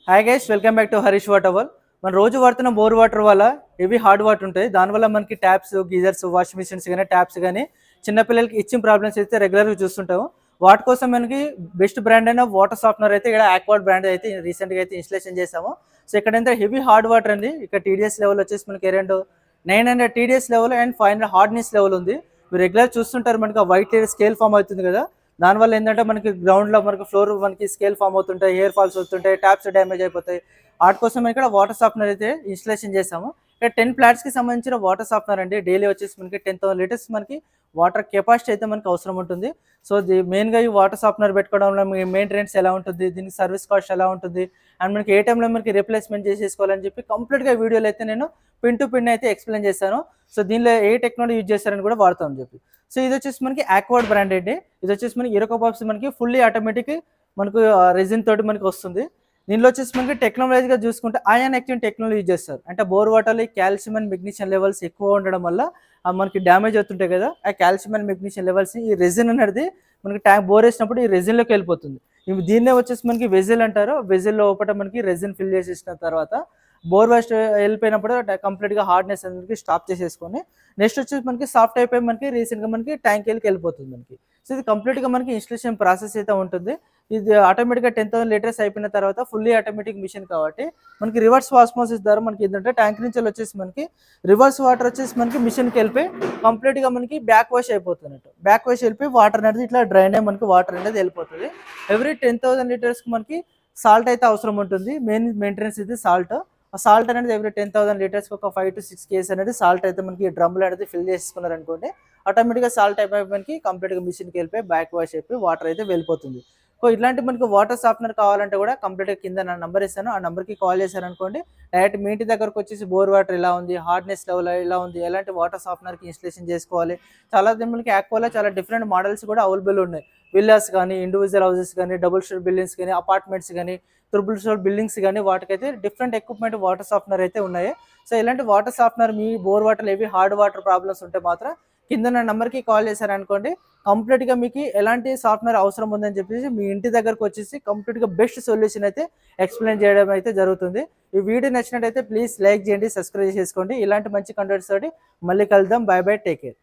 Hi guys, welcome back to Harish water world. మన రోజు వాడుతున్న బోర్ వాటర్ వల్ల హెవీ హార్డ్ వాటర్ ఉంటాయి. దానివల్ల మనకి ట్యాప్స్, గీజర్స్, వాషింగ్ మిషన్స్ కానీ ట్యాప్స్ కానీ చిన్నపిల్లలకి ఇచ్చిన ప్రాబ్లమ్స్ అయితే రెగ్యులర్గా చూస్తుంటాము. వాటి కోసం మనకి బెస్ట్ బ్రాండ్ అయిన వాటర్ సాఫ్ట్నర్ అయితే ఇక్కడ ఆక్వాడ్ బ్రాండ్ అయితే రీసెంట్గా అయితే ఇన్స్టలేషన్ చేసాము. సో ఇక్కడ ఎంత హెవీ హార్డ్ వాటర్ అండి. ఇక్కడ టీడీఎస్ లెవెల్ వచ్చేసి మనకి around 900 TDS level and 500 hardness level ఉంది. మీరు రెగ్యులర్ చూస్తుంటారు, మనకి వైట్ స్కేల్ ఫామ్ అవుతుంది కదా. దానివల్ల ఏంటంటే మనకి గ్రౌండ్లో మనకి ఫ్లోర్ మనకి స్కేల్ ఫామ్ అవుతుంటాయి, హెయిర్ ఫాల్స్ అవుతుంటాయి, ట్యాప్స్ డ్యామేజ్ అయిపోతాయి. వాటి కోసం ఇక్కడ వాటర్ సాఫ్ట్నర్ అయితే ఇన్స్టలేషన్ చేసాము. ఇక్కడ 10 ఫ్లాట్స్కి సంబంధించిన వాటర్ సాఫ్ట్నర్ అండి. డైలీ వచ్చేసి మనకి 10,000 లీటర్స్ మనకి వాటర్ కెపాసిటీ అయితే మనకి అవసరం ఉంటుంది. సో మెయిన్గా ఈ వాటర్ సాఫ్ట్నర్ పెట్టుకోవడంలో మెయింటెనెన్స్ ఎలా ఉంటుంది, దీనికి సర్వీస్ కాస్ట్ ఎలా ఉంటుంది, అండ్ మనకి ఏ టైంలో మనకి రిప్లేస్మెంట్ చేసేసుకోవాలని చెప్పి కంప్లీట్గా వీడియోలో అయితే నేను పిన్ టు పిన్ అయితే ఎక్స్ప్లెయిన్ చేశాను. సో దీనిలో ఏ టెక్నాలజీ యూజ్ చేస్తారని కూడా వాడతామని చెప్పి. సో ఇది వచ్చేసి మనకి ఆక్వాడ్ బ్రాండ్ అండి. ఇది వచ్చేసి మనకి ఇరోకోపాప్స్ మనకి ఫుల్లీ ఆటోమేటిక్ మనకు రెజిన్ తోటి మనకి వస్తుంది. దీనిలో వచ్చేసి మనకి టెక్నాలజీగా చూసుకుంటే అయాన్ యాక్టివ్ టెక్నాలజీ యూజ్ చేస్తారు. అంటే బోర్ వాటర్లో కాల్షియం అండ్ మెగ్నీషియం లెవెల్స్ ఎక్కువ ఉండడం వల్ల మనకి డ్యామేజ్ అవుతుంటాయి కదా. ఆ కాల్షియం అండ్ మెగ్నీషియం లెవెల్స్ ఈ రెజిన్ అనేది మనకి ట్యాంక్ బోర్ వేసినప్పుడు ఈ రెజిన్లోకి వెళ్ళిపోతుంది. దీన్నే వచ్చేసి మనకి వెజిల్ అంటారు. వెజిల్ లోపల మనకి రెజిన్ ఫిల్ చేసేసిన తర్వాత బోర్ వేస్ట్ వెళ్ళిపోయినప్పుడు కంప్లీట్గా హార్డ్నెస్ అనేది స్టాప్ చేసేసుకొని నెక్స్ట్ వచ్చేసి మనకి సాఫ్ట్ అయిపోయి మనకి రీసెంట్గా మనకి ట్యాంక్ వెళ్ళిపోతుంది మనకి. సో ఇది కంప్లీట్గా మనకి ఇన్స్టలేషన్ ప్రాసెస్ అయితే ఉంటుంది. ఇది ఆటోమేటిక్గా 10,000 లీటర్స్ అయిపోయిన తర్వాత ఫుల్లీ ఆటోమేటిక్ మిషన్ కాబట్టి మనకి రివర్స్ ఆస్మోసిస్ ద్వారా మనకి ఏంటంటే ట్యాంక్ నుంచి వచ్చేసి మనకి రివర్స్ వాటర్ వచ్చేసి మనకి మిషన్కి వెళ్ళిపోయి కంప్లీట్గా మనకి బ్యాక్ వాష్ అయిపోతున్నట్టు. బ్యాక్ వాష్ వెళ్ళిపోయి వాటర్ అనేది ఇట్లా డ్రైన్ అయ్యి మనకి వాటర్ అనేది వెళ్ళిపోతుంది. ఎవ్రీ 10,000 లీటర్స్కి మనకి సాల్ట్ అయితే అవసరం ఉంటుంది. మెయింటెనెన్స్ ఇది సాల్ట్. ఆ సాల్ట్ అనేది ఎవ్రీ 10,000 లీటర్స్కి ఒక 5 to 6 కేజీస్ అనేది సాల్ట్ అయితే మనకి డ్రమ్లో అనేది ఫిల్ చేసుకున్నారు అనుకోండి, ఆటోమేటిక్గా సాల్ట్ అయిపోయి మనకి కంప్లీట్గా మిషన్కి వెళ్ళిపోయి బ్యాక్ వాష్ అయిపోయి వాటర్ అయితే వెళ్ళిపోతుంది. సో ఇట్లాంటి మనకి వాటర్ సాఫ్ట్నర్ కావాలంటే కూడా కంప్లీట్గా కింద నా నెంబర్ ఇస్తాను, ఆ నెంబర్కి కాల్ చేశారనుకోండి డైరెక్ట్ మీ ఇంటి దగ్గరకు వచ్చేసి బోర్ వాటర్ ఎలా ఉంది, హార్డ్నెస్ లెవెల్ ఎలా ఉంది, ఎలాంటి వాటర్ సాఫ్ట్నర్కి ఇన్స్టలేషన్ చేసుకోవాలి. చాలా మనకి ఆక్వాలో చాలా డిఫరెంట్ మోడల్స్ కూడా అవైలబుల్ ఉన్నాయి. విల్లాస్ కానీ, ఇండివిజువల్ హౌసెస్ కానీ, డబుల్ స్టోర్ బిల్డింగ్స్ కానీ, అపార్ట్మెంట్స్ కానీ, త్రిబుల్ స్టోర్ బిల్డింగ్స్ కానీ వాటికైతే డిఫరెంట్ ఎక్విప్మెంట్ వాటర్ సాఫ్ట్నర్ అయితే ఉన్నాయి. సో ఇలాంటి వాటర్ సాఫ్ట్నర్ మీ బోర్ వాటర్ ఏవి హార్డ్ వాటర్ ప్రాబ్లమ్స్ ఉంటే మాత్రం కింద నా నెంబర్కి కాల్ చేశారనుకోండి, కంప్లీట్గా మీకు ఎలాంటి సాఫ్ట్వేర్ అవసరం ఉందని చెప్పేసి మీ ఇంటి దగ్గరకు వచ్చేసి కంప్లీట్గా బెస్ట్ సొల్యూషన్ అయితే ఎక్స్ప్లెయిన్ చేయడం అయితే జరుగుతుంది. ఈ వీడియో నచ్చినట్టయితే ప్లీజ్ లైక్ చేయండి, సబ్స్క్రైబ్ చేసుకోండి. ఇలాంటి మంచి కంటెంట్స్ తోటి మళ్ళీ కలుద్దాం. By by, take care.